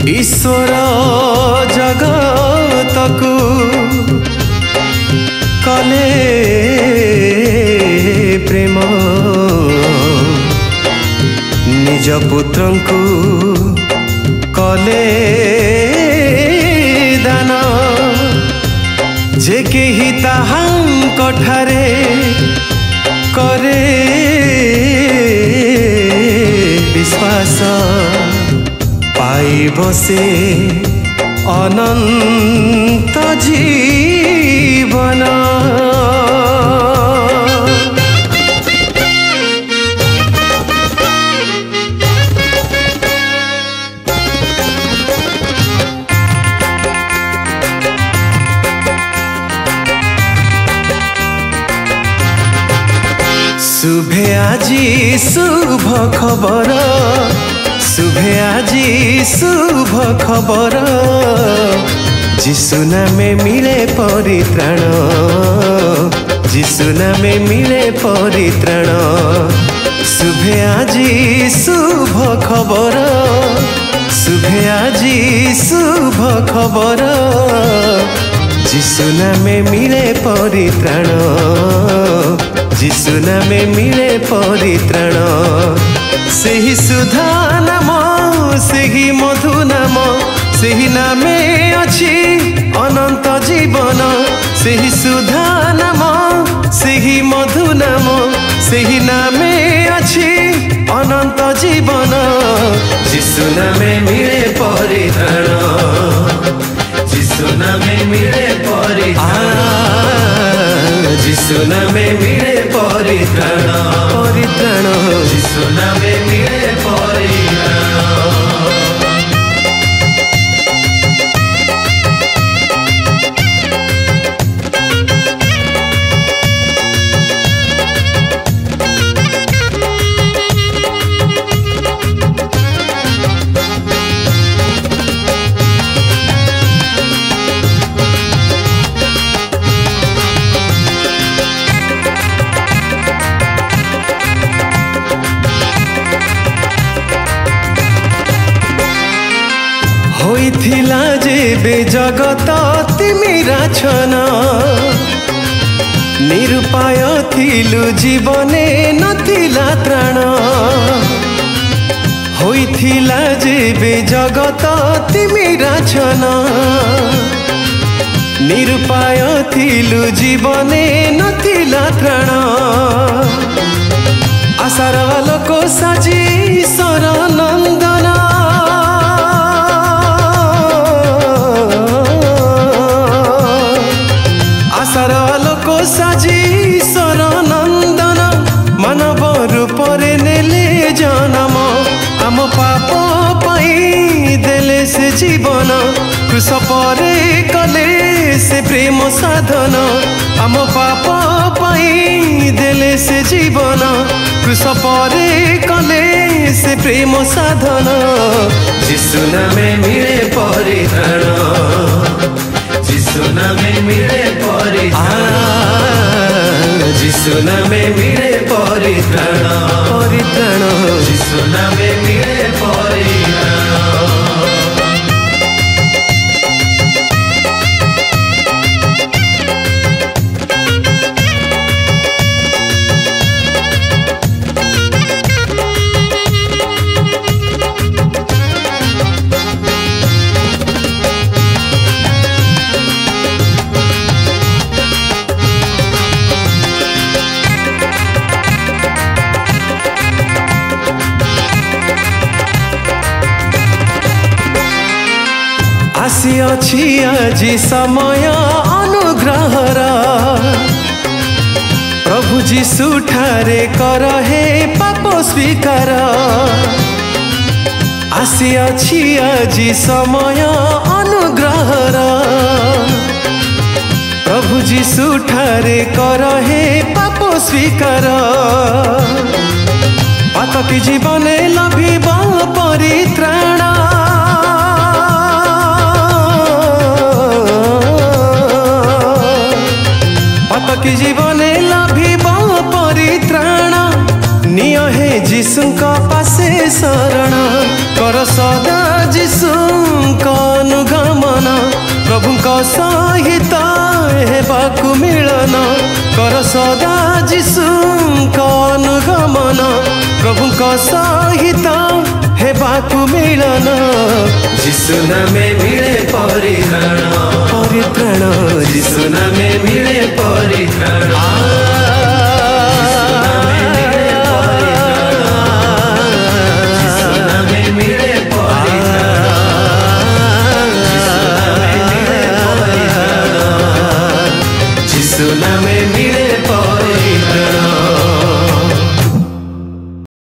ईश्वर जगतकु कले प्रेम निज पुत्रंकु कले दान जे केही ताहांक ठारे करे विश्वास पाइब से अनंत जीवन। शुभे आजी शुभ खबर, शुभे आजी शुभ खबर, जिसु नामे मिले परित्राण, जिसु नामे मिले परित्राण। शुभे आजी शुभ खबर, शुभे आजी शुभ खबर, जिसु नामे मिले परित्राण, जिसु नामे मिले परित्राण। सेही सुधा नाम सेही मधु नाम, सेही नामे अछि अनंत जीवन। सेही सुधा नाम सेही मधु नाम, सेही नामे अछि अनंत जीवन। जिसु नामे मिले परित्राण, जिसु नामे मिले परित्राण, जिसु नामे मिले परित्राण, परित्राण, जिसु नामे मिले परित्राण। होइथिला जेबे जगत तिमिरा छन, निरुपाय थिलु जीवने नथिला त्राण। होइथिला जेबे जगत तिमिरा छन, निरुपाय थिलु जीवने नथिला त्राण। आशार आलोक साजी ईश्वर नंदन, आशार आलोक साजी ईश्वर नंदन। मानव रूपरे नेले जन्म, आम पाप पाई देले से जीवन। क्रूस परे कले से प्रेम साधन, आम पाप पाई देले से जीवन। क्रूस परे कले से प्रेम साधन। जिसु नामे मिले परित्राण, जिसु नामे मिले परित्राण, जिसु नामे मिले परित्राण, परित्राण, जिसु नामे मिले परित्राण। आसी अछि आजी समय अनुग्रहर, प्रभु जीशु ठारे कर हे पाप स्वीकार। आसी अछि आजी समय अनुग्रहर, प्रभु जीशु ठारे कर हे पाप स्वीकार। पातकी जीवने लभिब परित्राण, पातकी जीवने लभिब परित्राण। निय हे जीशुंक पासे शरण, कर सदा जीशु प्रभुଙ୍କ सहित हेबाकु मिलन कर सदा जीशुଙ୍କ अनुगमन प्रभुଙ୍କ सहित हेबाकु मिलन जीशु नामे मिले परित्राण परित्राण जीशु नामे मिले परित्राण